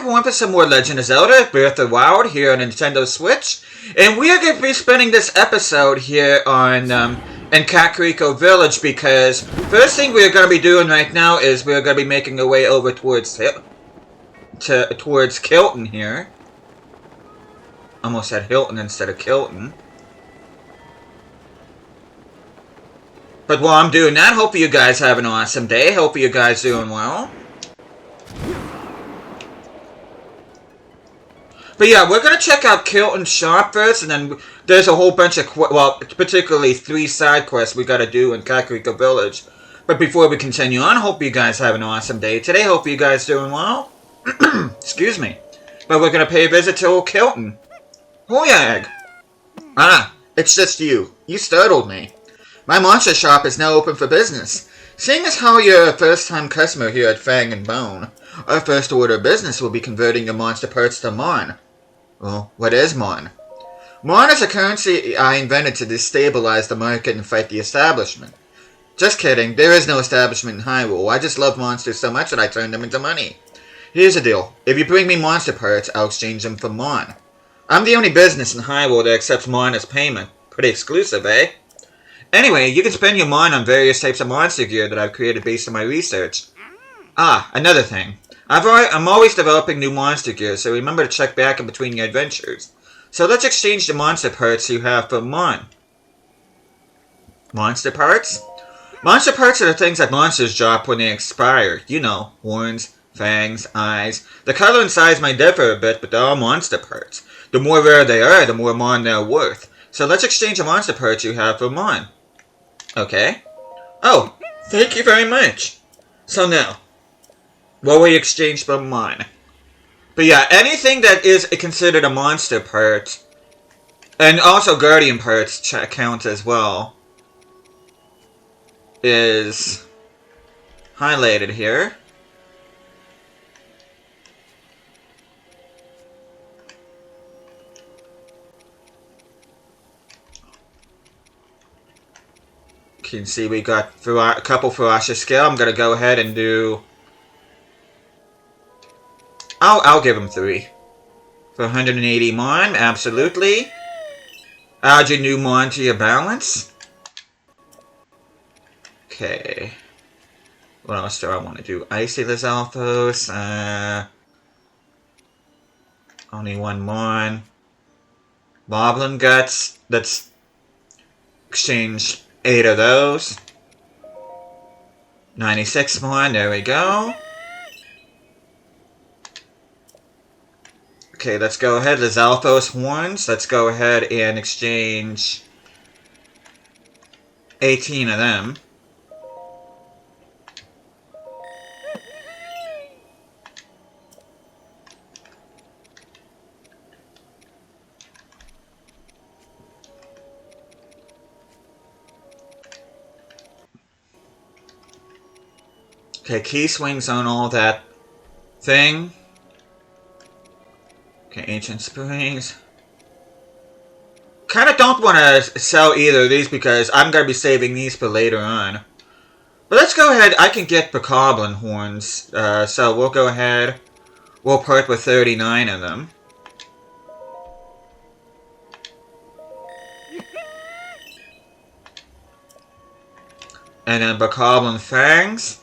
everyone for some more Legend of Zelda Breath of the Wild here on Nintendo Switch. And we are going to be spending this episode here on in Kakariko Village because first thing we are going to be doing right now is we are going to be making our way over towards Kilton here. Almost said Hilton instead of Kilton. But while I'm doing that, hope you guys have an awesome day. Hope you guys doing well. But yeah, we're going to check out Kilton's shop first, and then there's a whole bunch of, well, particularly 3 side quests we got to do in Kakariko Village. But before we continue on, hope you guys have an awesome day today. Hope you guys doing well. Excuse me. But we're going to pay a visit to old Kilton. Hoyag! Ah, it's just you. You startled me. My monster shop is now open for business. Seeing as how you're a first-time customer here at Fang and Bone, our first order of business will be converting your monster parts to Mon. Well, what is Mon? Mon is a currency I invented to destabilize the market and fight the establishment. Just kidding, there is no establishment in Hyrule. I just love monsters so much that I turn them into money. Here's the deal. If you bring me monster parts, I'll exchange them for Mon. I'm the only business in Hyrule that accepts Mon as payment. Pretty exclusive, eh? Anyway, you can spend your Mon on various types of monster gear that I've created based on my research. Ah, another thing. I'm always developing new monster gear, so remember to check back in between your adventures. So let's exchange the monster parts you have for Mon. Monster parts? Monster parts are the things that monsters drop when they expire. You know, horns, fangs, eyes. The color and size might differ a bit, but they're all monster parts. The more rare they are, the more Mon they're worth. So let's exchange the monster parts you have for Mon. Okay. Oh, thank you very much. So now, what will you exchange for Mon? But yeah, anything that is considered a monster part, and also Guardian parts count as well, is highlighted here. You can see we got a couple ferocious skill. I'm gonna go ahead and do. I'll give him 3 for 180 Mon. Absolutely. Add your new Mon to your balance. Okay. What else do I want to do? Icy Lizalthos. Only 1 Mon. Moblin Guts. Let's exchange 8 of those. 96 Mon. There we go. Okay, let's go ahead. Lizalthos horns. Let's go ahead and exchange 18 of them. Okay, key swings on all that thing. Okay, Ancient Springs. Kind of don't want to sell either of these because I'm going to be saving these for later on. But let's go ahead. I can get Bokoblin horns. So we'll go ahead. We'll part with 39 of them. And then Bokoblin fangs.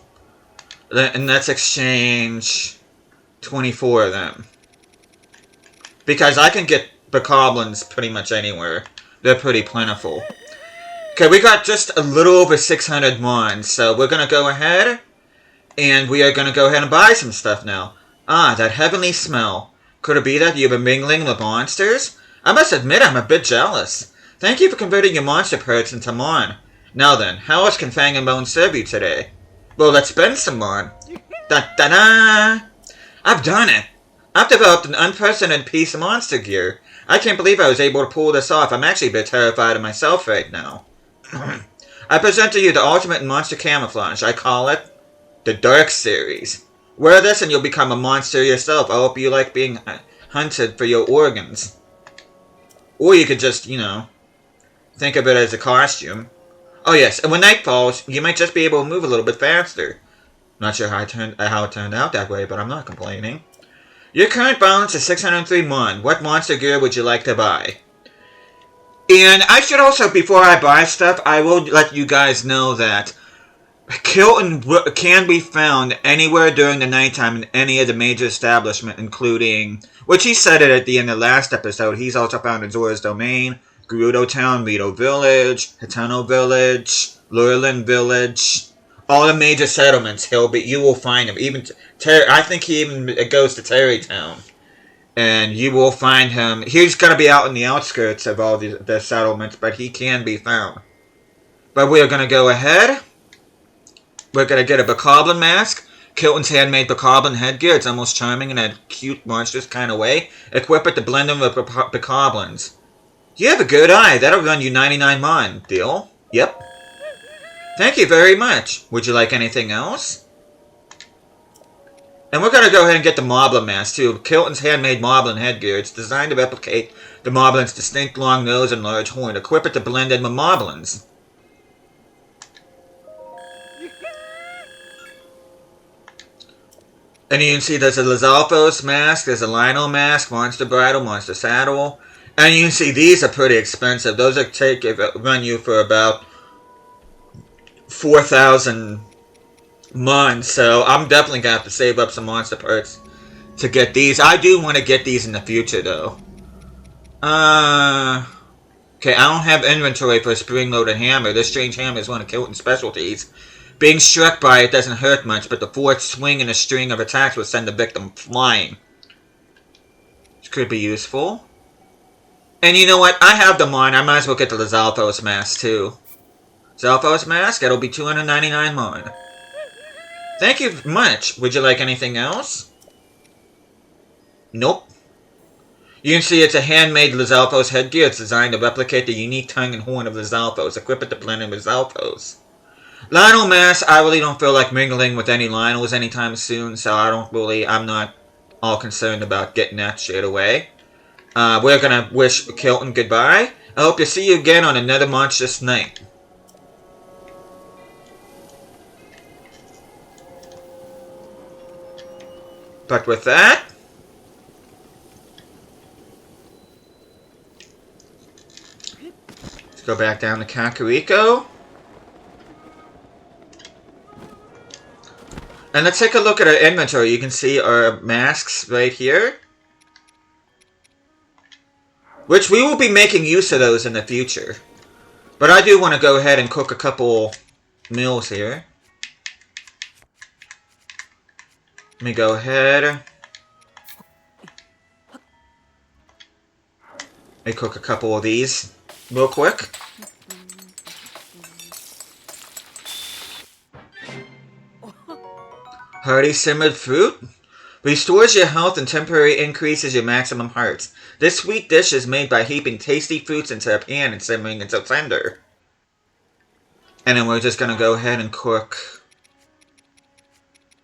And let's exchange 24 of them. Because I can get Bokoblins pretty much anywhere. They're pretty plentiful. Okay, we got just a little over 600 Mon. So we're going to go ahead. And we are going to go ahead and buy some stuff now. Ah, that heavenly smell. Could it be that you've been mingling with monsters? I must admit I'm a bit jealous. Thank you for converting your monster parts into Mon. Now then, how else can Fang and Bone serve you today? Well, let's spend some Mon. Da-da-da! I've done it! I've developed an unprecedented piece of monster gear. I can't believe I was able to pull this off. I'm actually a bit terrified of myself right now. I present to you the ultimate monster camouflage. I call it the Dark Series. Wear this and you'll become a monster yourself. I hope you like being hunted for your organs. Or you could just, you know, think of it as a costume. Oh yes, and when night falls, you might just be able to move a little bit faster. Not sure how it turned out that way, but I'm not complaining. Your current balance is 603 Mon. What monster gear would you like to buy? And I should also, before I buy stuff, I will let you guys know that Kilton can be found anywhere during the nighttime in any of the major establishments, including, which he said it at the end of the last episode, he's also found in Zora's Domain, Gerudo Town, Rito Village, Hitano Village, Lurelin Village, all the major settlements. You will find him. Even I think he even goes to Terry Town, and you will find him. He's gonna be out in the outskirts of all the settlements, but he can be found. But we are gonna go ahead. We're going to get a Bokoblin mask. Kilton's handmade Bokoblin headgear. It's almost charming in a cute, monstrous kind of way. Equip it to blend them with Bokoblins. You have a good eye. That'll run you 99 Mon. Deal? Yep. Thank you very much. Would you like anything else? And we're going to go ahead and get the Moblin mask, too. Kilton's handmade Moblin headgear. It's designed to replicate the Moblin's distinct long nose and large horn. Equip it to blend in with Moblins. And you can see there's a Lizalfos mask, there's a Lionel mask, Monster Bridle, Monster Saddle. And you can see these are pretty expensive. Those run you for about 4,000 Mon. So I'm definitely going to have to save up some monster parts to get these. I do want to get these in the future though. Okay, I don't have inventory for a spring-loaded hammer. This strange hammer is one of Kilton's specialties. Being struck by it doesn't hurt much, but the forced swing in a string of attacks will send the victim flying. Which could be useful. And you know what? I have the Mon. I might as well get the Lizalfos mask, too. Zalfos mask? That'll be 299 Mon. Thank you much. Would you like anything else? Nope. You can see it's a handmade Lizalfos headgear. It's designed to replicate the unique tongue and horn of Lizalfos. Equip it to blend in with Lizalfos. Lionel mask, I really don't feel like mingling with any Lionels anytime soon, so I'm not all concerned about getting that straight away. We're gonna wish Kilton goodbye. I hope to see you again on another monstrous night. But with that, let's go back down to Kakariko. And let's take a look at our inventory. You can see our masks right here. Which we will be making use of those in the future. But I do want to go ahead and cook a couple meals here. Let me go ahead. Let me cook a couple of these real quick. Hearty simmered fruit restores your health and temporarily increases your maximum hearts. This sweet dish is made by heaping tasty fruits into a pan and simmering until tender. And then we're just going to go ahead and cook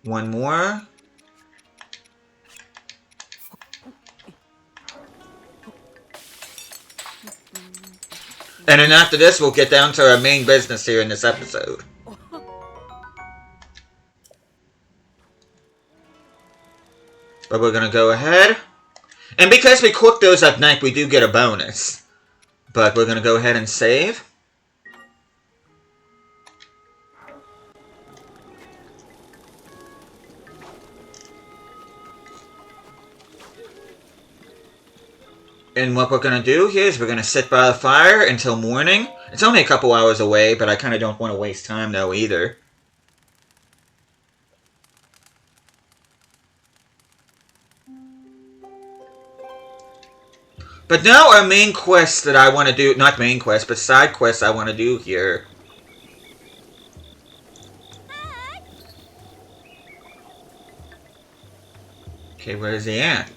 one more. And then after this, we'll get down to our main business here in this episode. But we're going to go ahead. And because we cooked those at night, we do get a bonus. But we're going to go ahead and save. And what we're going to do here is we're going to sit by the fire until morning. It's only a couple hours away, but I kind of don't want to waste time though either. But now our main quest that I want to do, not main quest, but side quests I want to do here. Okay, where is he at?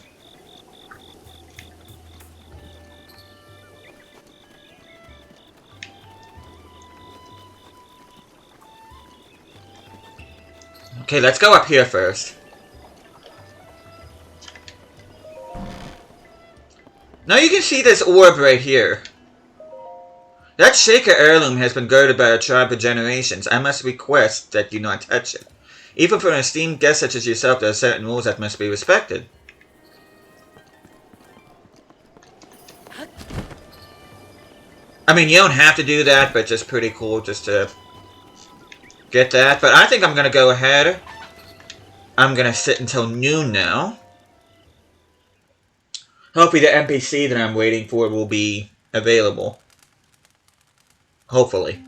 Okay, let's go up here first. Now you can see this orb right here. That Shaker heirloom has been guarded by our tribe for generations. I must request that you not touch it. Even for an esteemed guest such as yourself, there are certain rules that must be respected. I mean, you don't have to do that, but just pretty cool just to get that. But I think I'm going to go ahead. I'm going to sit until noon now. Hopefully the NPC that I'm waiting for will be available. Hopefully.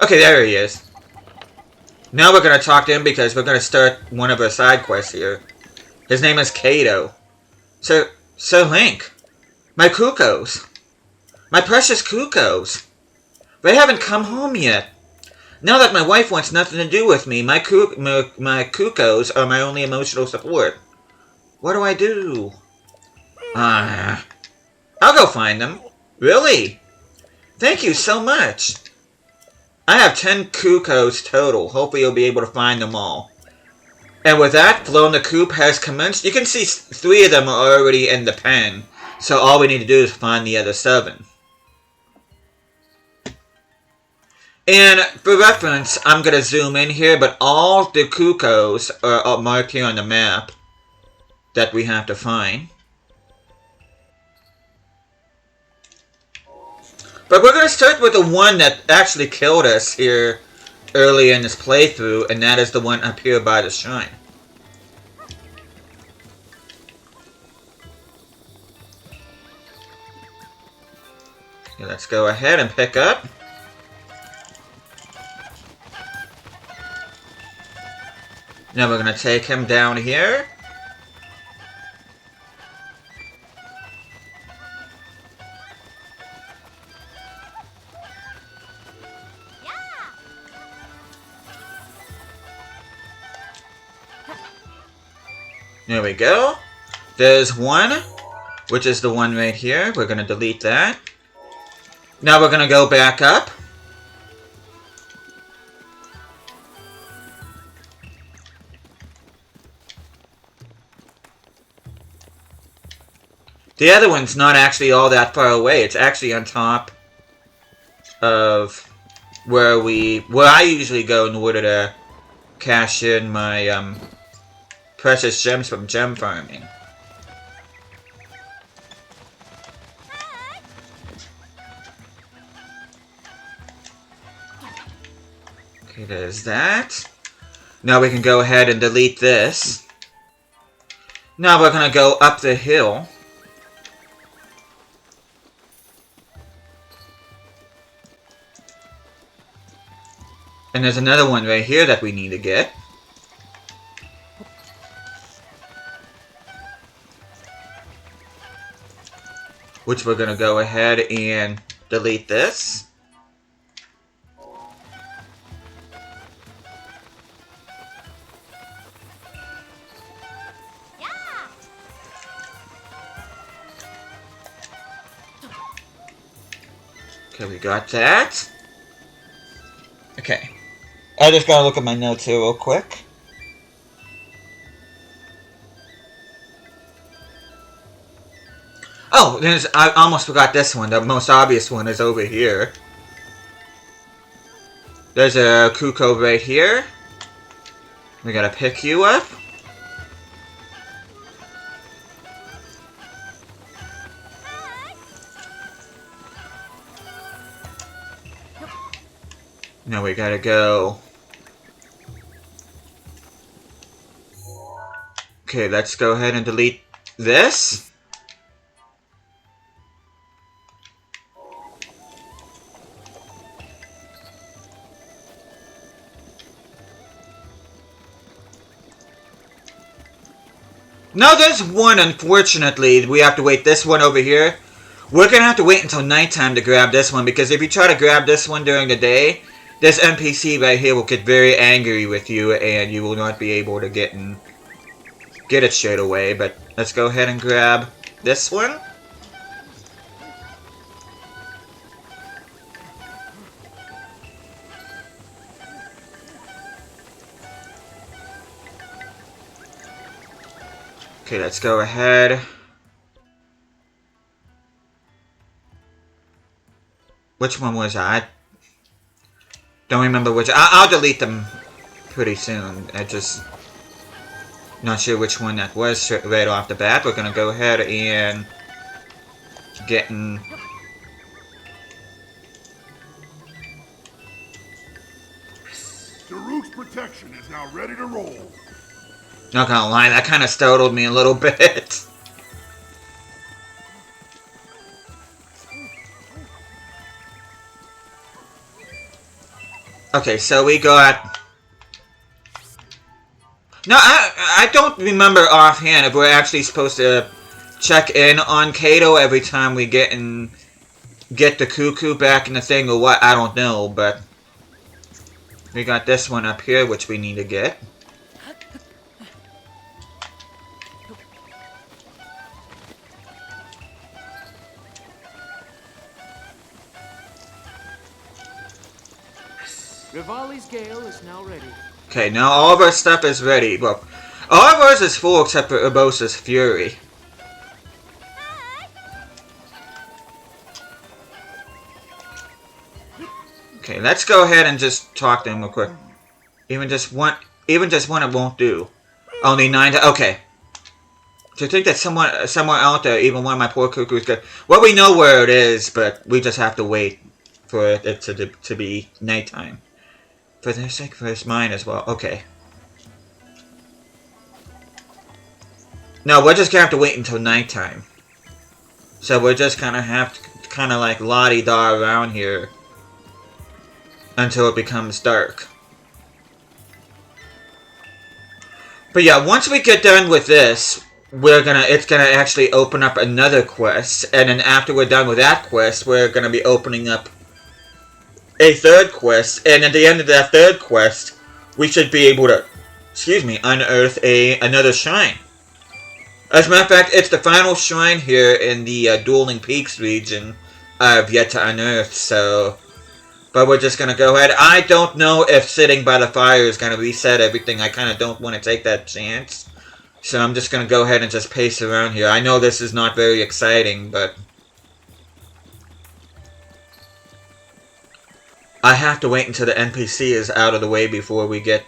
Okay, there he is. Now we're going to talk to him because we're going to start one of our side quests here. His name is Kato. Sir Link. My Kukos. My precious Kukos. They haven't come home yet. Now that my wife wants nothing to do with me, my Kukos are my only emotional support. What do I do? I'll go find them. Really? Thank you so much. I have 10 Kukos total. Hopefully you'll be able to find them all. And with that, Flow in the Coop has commenced. You can see 3 of them are already in the pen. So all we need to do is find the other 7. And for reference, I'm going to zoom in here, but all the Kukos are marked here on the map that we have to find. But we're going to start with the one that actually killed us here early in this playthrough, and that is the one up here by the shrine. Okay, let's go ahead and pick up. Now we're going to take him down here. There we go. There's one, which is the one right here. We're going to delete that. Now we're going to go back up. The other one's not actually all that far away. It's actually on top of where I usually go in order to cash in my precious gems from gem farming. Okay, there's that. Now we can go ahead and delete this. Now we're going to go up the hill. And there's another one right here that we need to get. Which we're going to go ahead and delete this. Okay, we got that. Okay. I just gotta look at my notes here real quick. Oh, I almost forgot this one. The most obvious one is over here. There's a Kuko right here. We gotta pick you up. Now we gotta go. Okay, let's go ahead and delete this. No, there's one, unfortunately. We have to wait this one over here. We're gonna have to wait until nighttime to grab this one, because if you try to grab this one during the day, this NPC right here will get very angry with you, and you will not be able to get it straight away. But let's go ahead and grab this one. Okay, let's go ahead. Which one was I? Don't remember which. I'll delete them pretty soon. I just not sure which one that was right off the bat. We're gonna go ahead and ready to roll. Not gonna lie, that kind of startled me a little bit. Okay, so we got... No, I don't remember offhand if we're actually supposed to check in on Kato every time we get the cuckoo back in the thing or what. I don't know, but we got this one up here which we need to get. Rivali's Gale is now ready. Okay, now all of our stuff is ready. Well, all of ours is full except for Urbosa's Fury. Okay, let's go ahead and just talk to him real quick. Even just one it won't do. Only 9 to... Okay. To think that somewhere out there, even one of my poor cuckoos could... Well, we know where it is, but we just have to wait for it to be nighttime. For their sake, for his mine as well. Okay. No, we're just gonna have to wait until nighttime. So we're just gonna have to like la-di-da around here until it becomes dark. But yeah, once we get done with this, it's gonna actually open up another quest, and then after we're done with that quest, we're gonna be opening up a third quest, and at the end of that third quest, we should be able to, unearth another shrine. As a matter of fact, it's the final shrine here in the Dueling Peaks region I've yet to unearth, so... But we're just gonna go ahead. I don't know if sitting by the fire is gonna reset everything. I kinda don't want to take that chance. So I'm just gonna go ahead and just pace around here. I know this is not very exciting, but... I have to wait until the NPC is out of the way before we get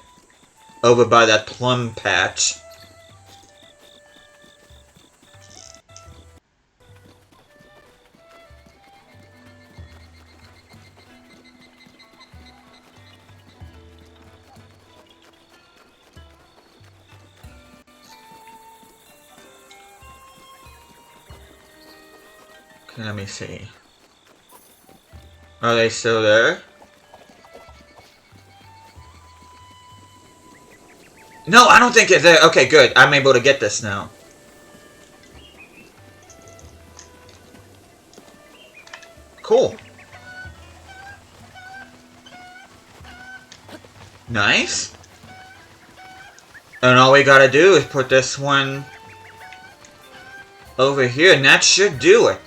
over by that plum patch. Okay, let me see. Are they still there? No, I don't think it's there. Okay, good. I'm able to get this now. Cool. Nice. And all we gotta do is put this one over here, and that should do it.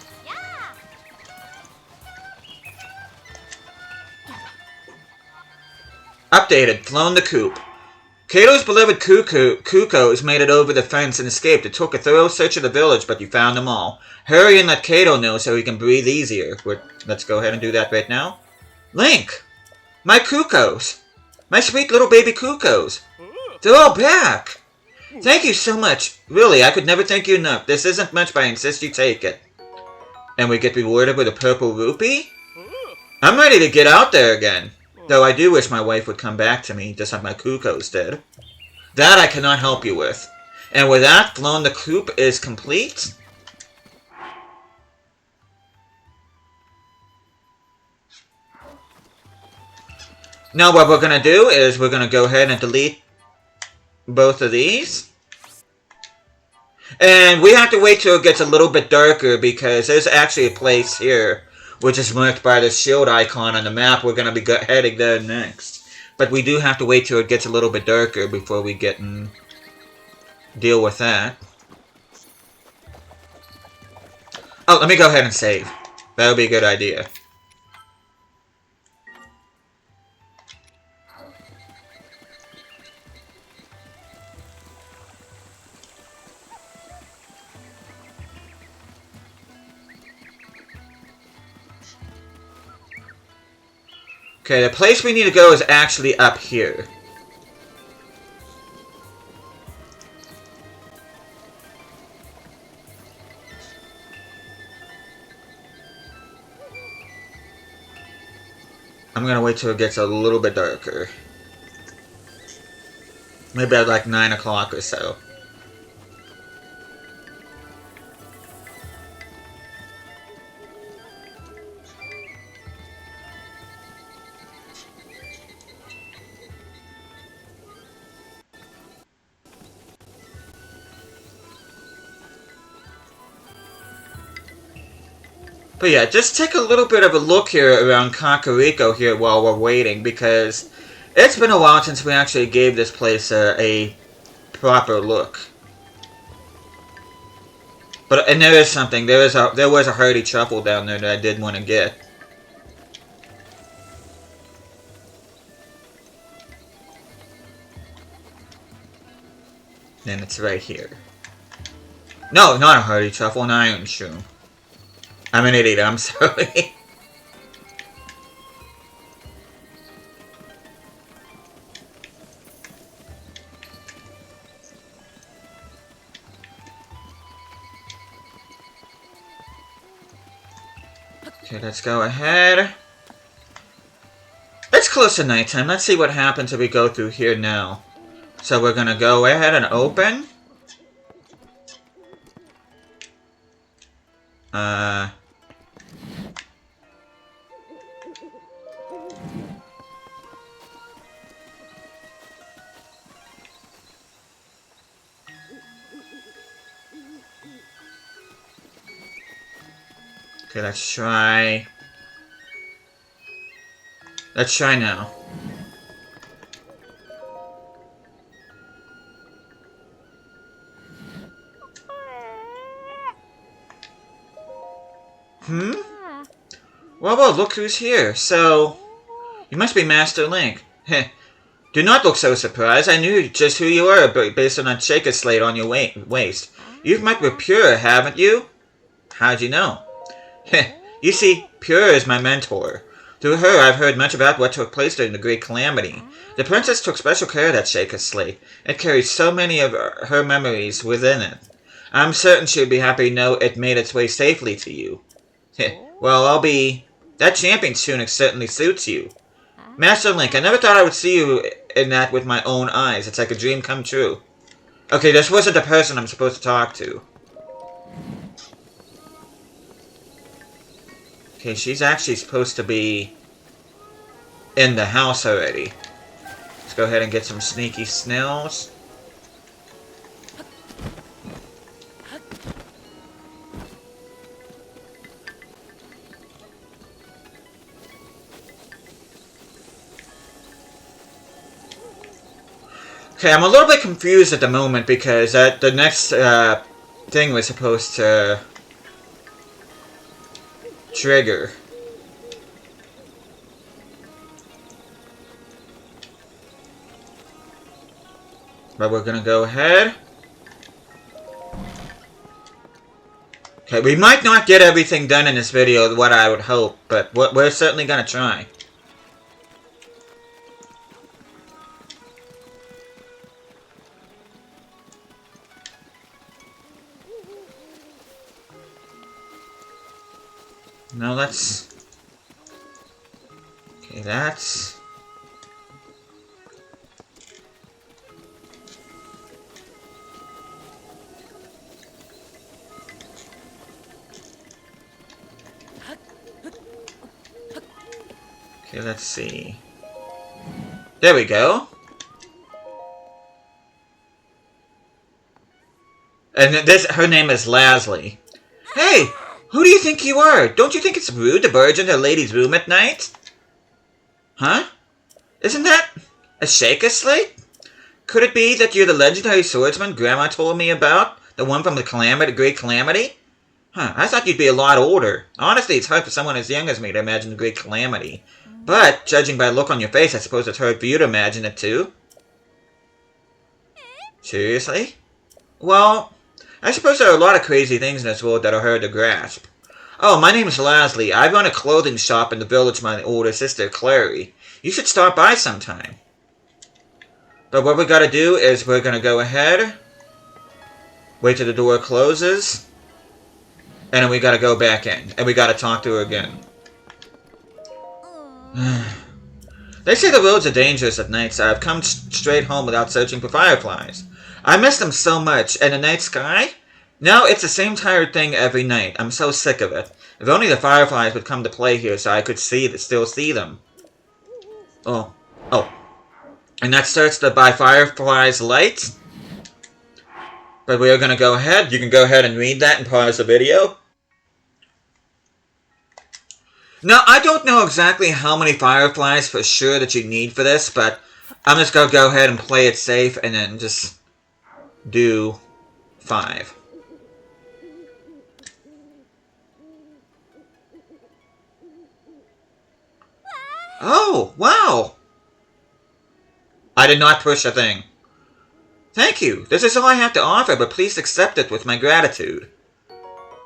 Updated. Flown the coop. Kato's beloved Cuckoos made it over the fence and escaped. It took a thorough search of the village, but you found them all. Hurry and let Kato know so he can breathe easier. Let's go ahead and do that right now. Link! My Cuckoos! My sweet little baby Cuckoos! They're all back! Thank you so much. Really, I could never thank you enough. This isn't much, but I insist you take it. And we get rewarded with a purple rupee? I'm ready to get out there again. Though I do wish my wife would come back to me, just like my Cuckoos did. That I cannot help you with. And with that, Flown the Coop is complete. Now what we're going to do is we're going to go ahead and delete both of these. And we have to wait till it gets a little bit darker because there's actually a place here which is marked by the shield icon on the map. We're going to be heading there next. But we do have to wait till it gets a little bit darker before we get and deal with that. Oh, let me go ahead and save. That would be a good idea. Okay, the place we need to go is actually up here. I'm gonna wait till it gets a little bit darker. Maybe at like 9 o'clock or so. But yeah, just take a little bit of a look here around Kakariko here while we're waiting, because it's been a while since we actually gave this place a proper look. And there is something. There was a hearty truffle down there that I did want to get. And it's right here. No, not a hearty truffle, an iron shroom. I'm an idiot, I'm sorry. Okay, let's go ahead. It's close to nighttime. Let's see what happens if we go through here now. So we're gonna go ahead and open. Okay, let's try. Let's try now. Well, look who's here. So, you must be Master Link. Heh. Do not look so surprised. I knew just who you were based on that shaker slate on your waist. You've met with Pure, haven't you? How'd you know? Heh. You see, Pure is my mentor. Through her, I've heard much about what took place during the Great Calamity. The princess took special care of that shaker slate. It carries so many of her memories within it. I'm certain she'd be happy to know it made its way safely to you. Well, I'll be... That champion tunic certainly suits you. Master Link, I never thought I would see you in that with my own eyes. It's like a dream come true. Okay, this wasn't the person I'm supposed to talk to. Okay, she's actually supposed to be in the house already. Let's go ahead and get some sneaky snails. Okay, I'm a little bit confused at the moment because the next thing was supposed to trigger. But we're gonna go ahead. Okay, we might not get everything done in this video, what I would hope, but we're certainly gonna try. No, let's... Okay, that's... Okay, let's see. There we go. And her name is Leslie. Hey! Who do you think you are? Don't you think it's rude to barge into a lady's room at night? Huh? Isn't that a shaker slate? Could it be that you're the legendary swordsman Grandma told me about? The one from the Great Calamity? Huh, I thought you'd be a lot older. Honestly, it's hard for someone as young as me to imagine the Great Calamity. But, judging by the look on your face, I suppose it's hard for you to imagine it too. Seriously? Well... I suppose there are a lot of crazy things in this world that are hard to grasp. Oh, my name is Leslie. I run a clothing shop in the village with my older sister, Clary. You should stop by sometime. But what we gotta do is we're gonna go ahead, wait till the door closes, and then we gotta go back in, and we gotta talk to her again. They say the roads are dangerous at night, so I've come straight home without searching for fireflies. I miss them so much, and the night sky? No, it's the same tired thing every night. I'm so sick of it. If only the fireflies would come to play here so I could still see them. Oh. And that starts by Firefly's light? But we are going to go ahead. You can go ahead and read that and pause the video. Now, I don't know exactly how many fireflies for sure that you need for this, but I'm just going to go ahead and play it safe and then just do 5. Oh, wow! I did not push a thing. Thank you. This is all I have to offer, but please accept it with my gratitude.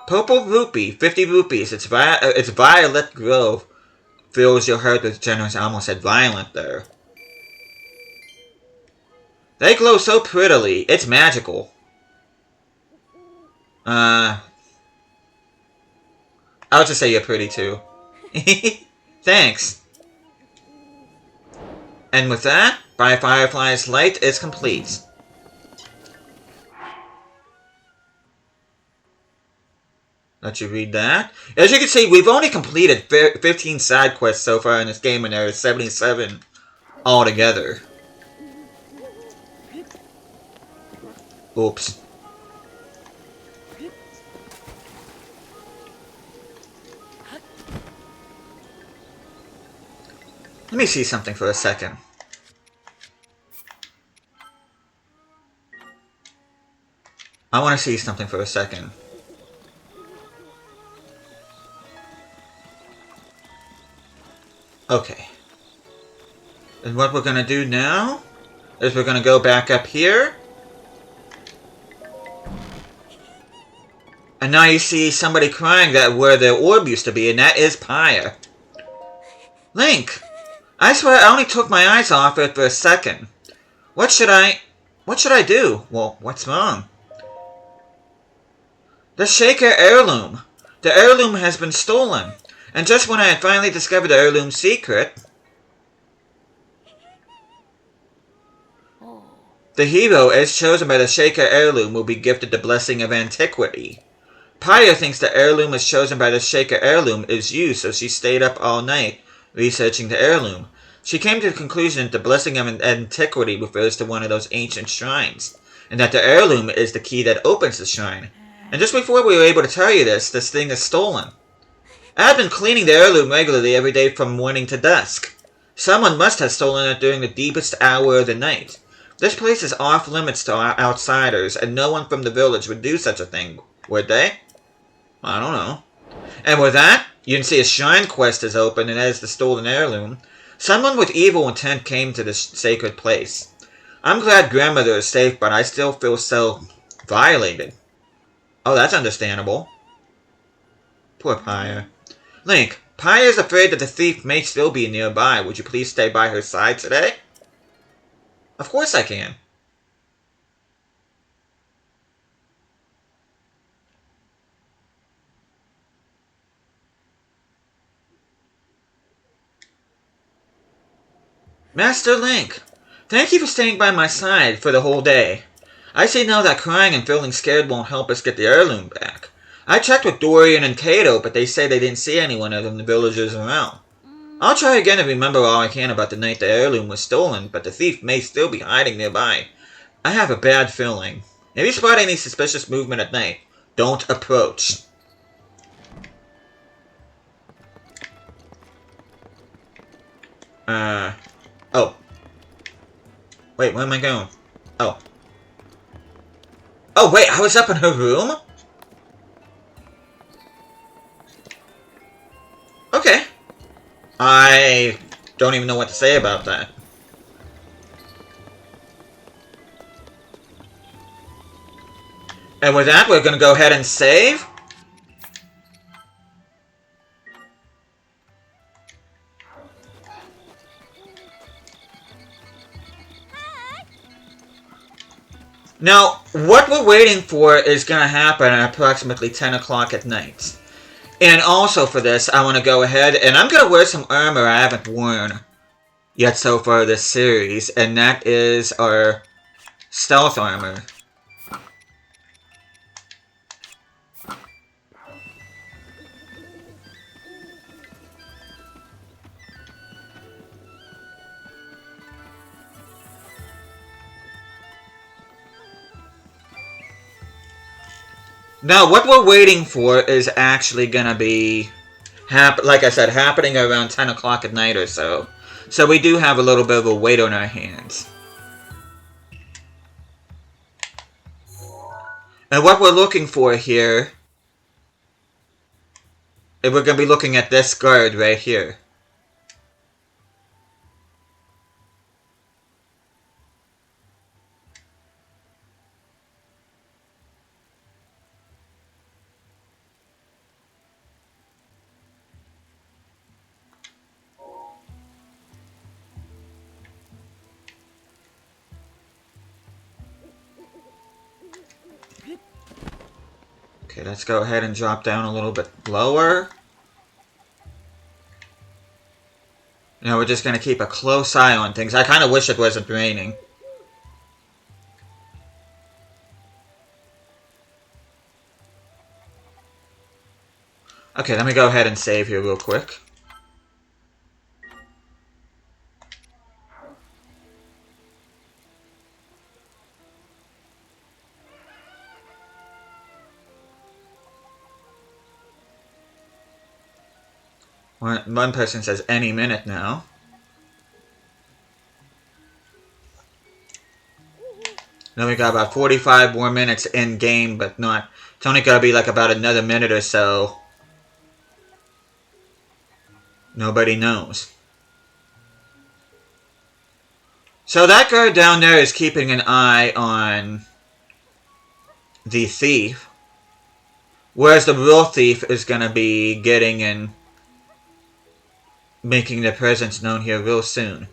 Purple rupee, 50 rupees. It's violet grove. Fills your heart with generous. I almost said violent there. They glow so prettily. It's magical. I'll just say you're pretty too. Thanks. And with that, by Firefly's light is complete. Let you read that. As you can see, we've only completed 15 side quests so far in this game, and there are 77 altogether. Oops. Let me see something for a second. I want to see something for a second. Okay. And what we're going to do now is we're going to go back up here. And now you see somebody crying that where the orb used to be, and that is Pyre. Link! I swear I only took my eyes off it for a second. What should I do? Well, what's wrong? The Shaker heirloom. The heirloom has been stolen. And just when I had finally discovered the heirloom's secret, the hero, as chosen by the Shaker heirloom, will be gifted the blessing of antiquity. Pyre thinks the heirloom as chosen by the Shaker heirloom is you, so she stayed up all night researching the heirloom. She came to the conclusion that the blessing of antiquity refers to one of those ancient shrines, and that the heirloom is the key that opens the shrine. And just before we were able to tell you this thing is stolen. I've been cleaning the heirloom regularly every day from morning to dusk. Someone must have stolen it during the deepest hour of the night. This place is off limits to outsiders, and no one from the village would do such a thing, would they? I don't know. And with that, you can see a shrine quest is open, and as the stolen heirloom, someone with evil intent came to this sacred place. I'm glad grandmother is safe, but I still feel so violated. Oh, that's understandable. Poor Pyre. Link, Pyre is afraid that the thief may still be nearby. Would you please stay by her side today? Of course I can. Master Link, thank you for staying by my side for the whole day. I see now that crying and feeling scared won't help us get the heirloom back. I checked with Dorian and Kato, but they say they didn't see anyone of the villagers around. I'll try again to remember all I can about the night the heirloom was stolen, but the thief may still be hiding nearby. I have a bad feeling. If you spot any suspicious movement at night, don't approach. Oh. Wait, where am I going? Oh. Oh, wait, I was up in her room? Okay. I don't even know what to say about that. And with that, we're going to go ahead and save. Now, what we're waiting for is going to happen at approximately 10 o'clock at night. And also for this, I want to go ahead and I'm going to wear some armor I haven't worn yet so far this series, and that is our stealth armor. Now, what we're waiting for is actually gonna be, like I said, happening around 10 o'clock at night or so. So we do have a little bit of a wait on our hands. And what we're looking for here, is we're gonna be looking at this guard right here. Okay, let's go ahead and drop down a little bit lower. Now we're just going to keep a close eye on things. I kind of wish it wasn't raining. Okay, let me go ahead and save here real quick. One person says any minute now. Then we got about 45 more minutes in game, but not. It's only gonna be like about another minute or so. Nobody knows. So that guard down there is keeping an eye on the thief. Whereas the real thief is gonna be getting and making their presence known here real soon.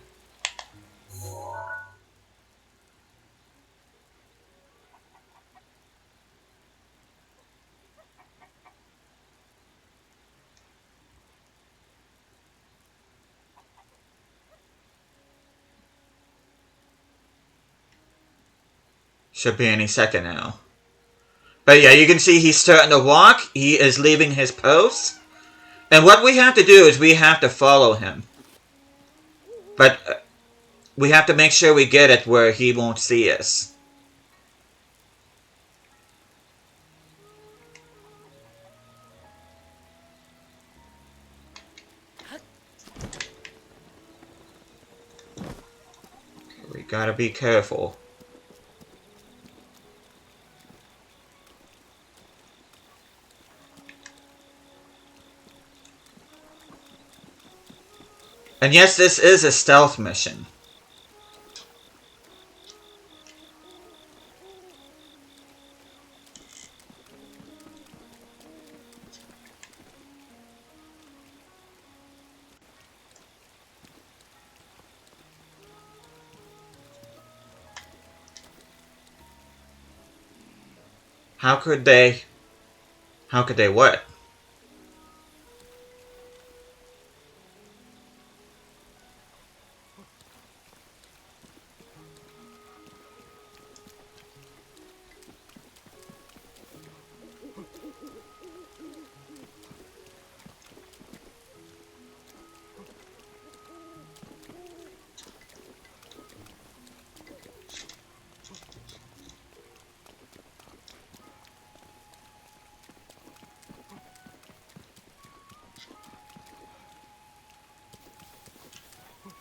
Should be any second now. But yeah, you can see he's starting to walk. He is leaving his post. And what we have to do is we have to follow him. But we have to make sure we get it where he won't see us. We gotta be careful. And yes, this is a stealth mission. How could they what?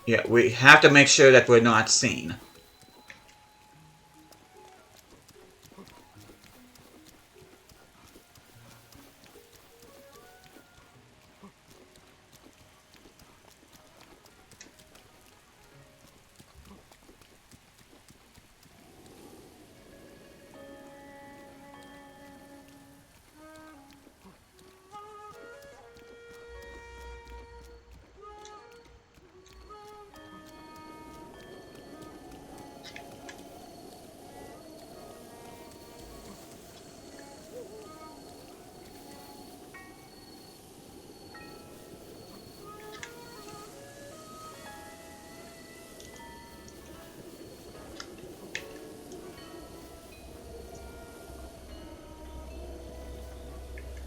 Yeah, we have to make sure that we're not seen.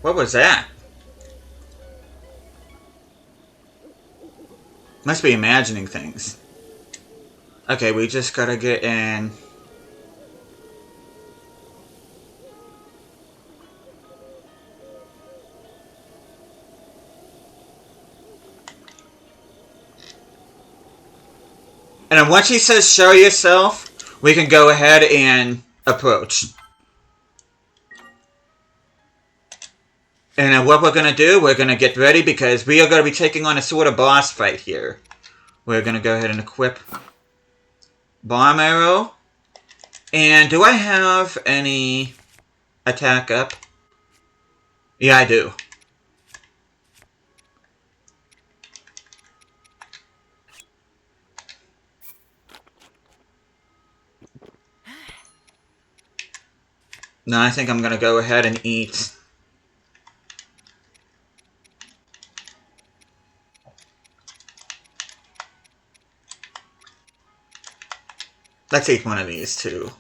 What was that? Must be imagining things. Okay, we just gotta get in. And then once he says show yourself, we can go ahead and approach. And then what we're gonna do, we're gonna get ready because we are gonna be taking on a sort of boss fight here. We're gonna go ahead and equip bomb arrow. And do I have any attack up? Yeah, I do. Now I think I'm gonna go ahead and eat. Let's eat one of these too.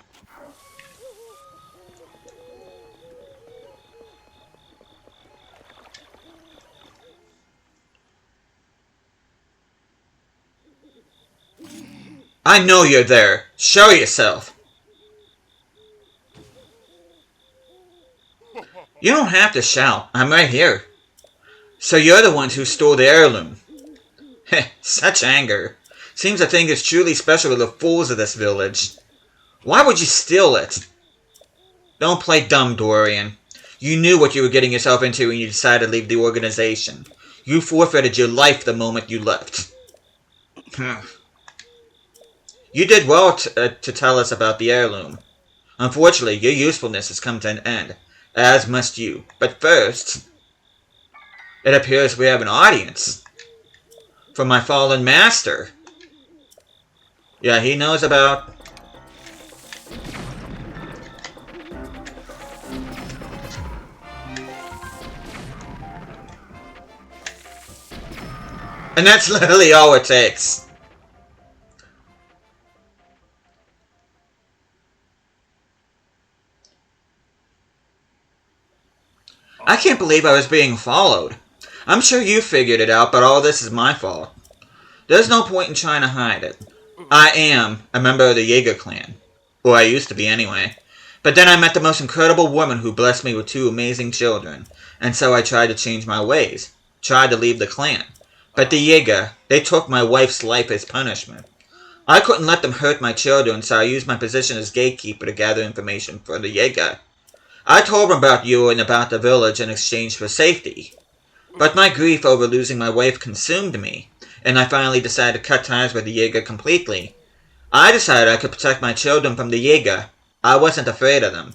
I know you're there. Show yourself. You don't have to shout. I'm right here. So you're the ones who stole the heirloom. Heh, such anger. Seems the thing is truly special to the fools of this village. Why would you steal it? Don't play dumb, Dorian. You knew what you were getting yourself into when you decided to leave the organization. You forfeited your life the moment you left. You did well to tell us about the heirloom. Unfortunately, your usefulness has come to an end, as must you. But first, it appears we have an audience. From my fallen master. Yeah, he knows about... And that's literally all it takes. I can't believe I was being followed. I'm sure you figured it out, but all this is my fault. There's no point in trying to hide it. I am a member of the Jaeger clan. Or I used to be anyway. But then I met the most incredible woman who blessed me with 2 amazing children. And so I tried to change my ways. Tried to leave the clan. But the Jaeger, they took my wife's life as punishment. I couldn't let them hurt my children, so I used my position as gatekeeper to gather information for the Jaeger. I told them about you and about the village in exchange for safety. But my grief over losing my wife consumed me, and I finally decided to cut ties with the Jaeger completely. I decided I could protect my children from the Jaeger. I wasn't afraid of them.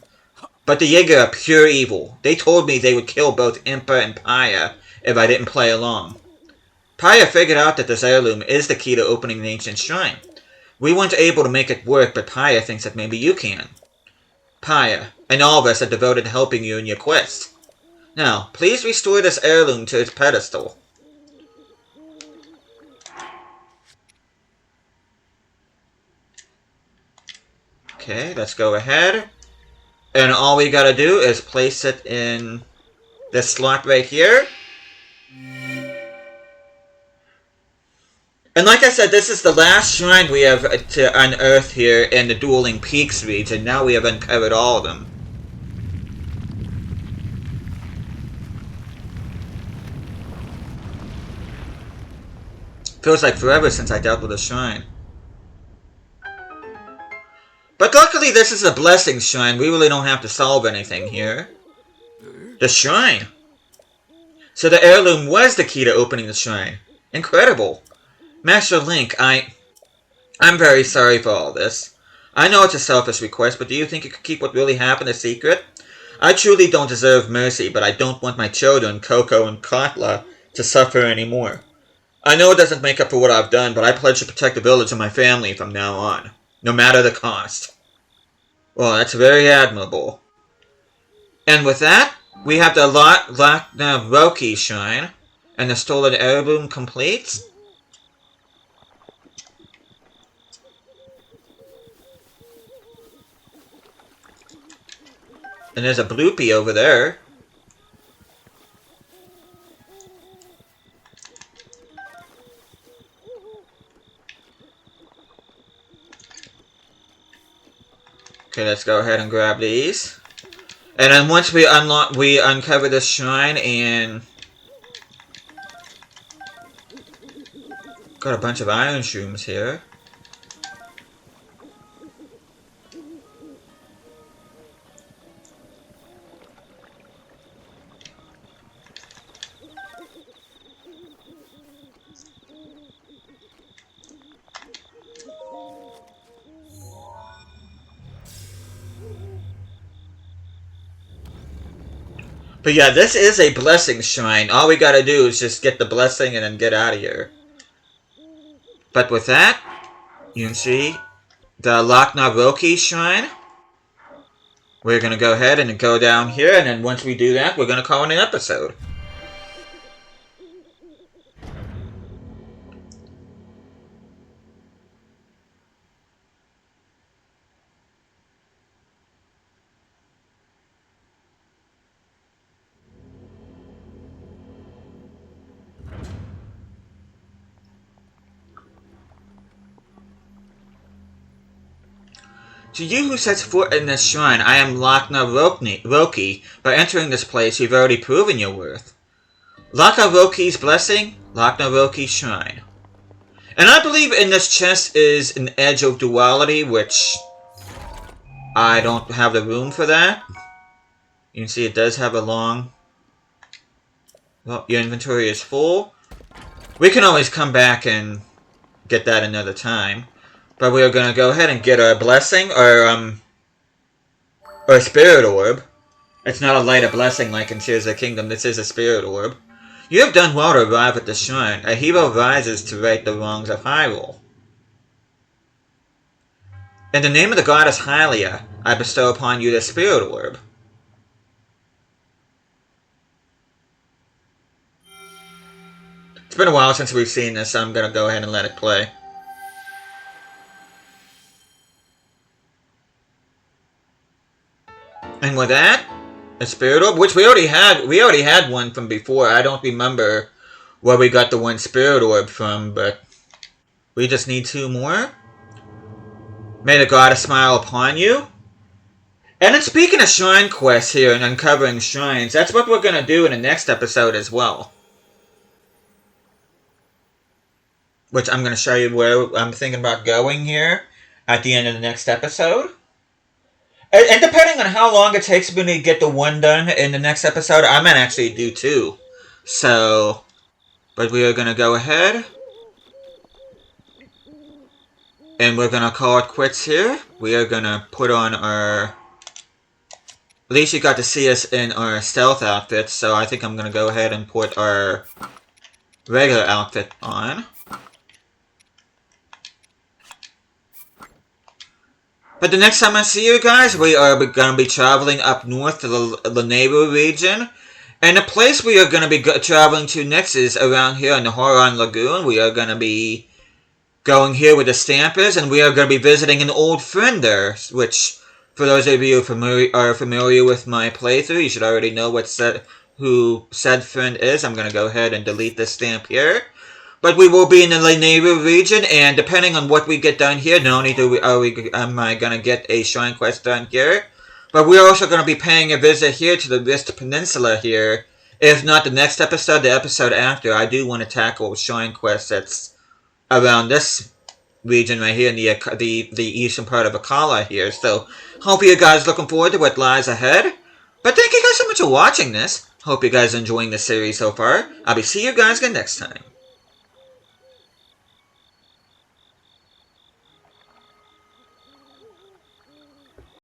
But the Jaeger are pure evil. They told me they would kill both Impa and Paya if I didn't play along. Paya figured out that this heirloom is the key to opening the ancient shrine. We weren't able to make it work, but Paya thinks that maybe you can. Paya, and all of us are devoted to helping you in your quest. Now, please restore this heirloom to its pedestal. Okay, let's go ahead. And all we gotta do is place it in this slot right here. And like I said, this is the last shrine we have to unearth here in the Dueling Peaks region. Now we have uncovered all of them. Feels like forever since I dealt with a shrine. But luckily this is a blessing shrine. We really don't have to solve anything here. The shrine. So the heirloom was the key to opening the shrine. Incredible. Master Link, I'm very sorry for all this. I know it's a selfish request, but do you think you could keep what really happened a secret? I truly don't deserve mercy, but I don't want my children, Coco and Katla, to suffer anymore. I know it doesn't make up for what I've done, but I pledge to protect the village and my family from now on. No matter the cost. Well, that's very admirable. And with that, we have the Roki Shrine, and the stolen heirloom complete. And there's a bloopy over there. let's go ahead and grab these. And then once we uncover this shrine and... Got a bunch of iron shrooms here. But yeah, this is a blessing shrine. All we gotta do is just get the blessing and then get out of here. But with that, you can see the Lochnaroki shrine. We're gonna go ahead and go down here, and then once we do that, we're gonna call it an episode. To you who sets foot in this shrine, I am Lochnaroki. By entering this place, you've already proven your worth. Lochnaroki's blessing, Lochnaroki shrine. And I believe in this chest is an edge of duality, which I don't have the room for that. You can see it does have a long... Well, your inventory is full. We can always come back and get that another time. But we are going to go ahead and get our blessing, or spirit orb. It's not a light of blessing like in Tears of the Kingdom, this is a spirit orb. You have done well to arrive at the shrine. A hero rises to right the wrongs of Hyrule. In the name of the goddess Hylia, I bestow upon you the spirit orb. It's been a while since we've seen this, so I'm going to go ahead and let it play. And with that, a spirit orb, which we already had one from before. I don't remember where we got the one spirit orb from, but we just need 2 more. May the goddess smile upon you. And then speaking of shrine quests here and uncovering shrines, that's what we're going to do in the next episode as well. Which I'm going to show you where I'm thinking about going here at the end of the next episode. And depending on how long it takes me to get the one done in the next episode, I might actually do 2. So, but we are going to go ahead. And we're going to call it quits here. We are going to put on our... At least you got to see us in our stealth outfits, so I think I'm going to go ahead and put our regular outfit on. But the next time I see you guys, we are going to be traveling up north to the Neighbor region. And the place we are going to be traveling to next is around here in the Horon Lagoon. We are going to be going here with the Stampers, and we are going to be visiting an old friend there. Which, for those of you who are familiar with my playthrough, you should already know who said friend is. I'm going to go ahead and delete this stamp here. But we will be in the Neighbor region, and depending on what we get done here, not only am I going to get a shrine quest done here, but we're also going to be paying a visit here to the Wrist Peninsula here. If not the next episode, the episode after, I do want to tackle a shrine quest that's around this region right here in the eastern part of Akala here. So, hope you guys looking forward to what lies ahead. But thank you guys so much for watching this. Hope you guys are enjoying this series so far. I'll be seeing you guys again next time.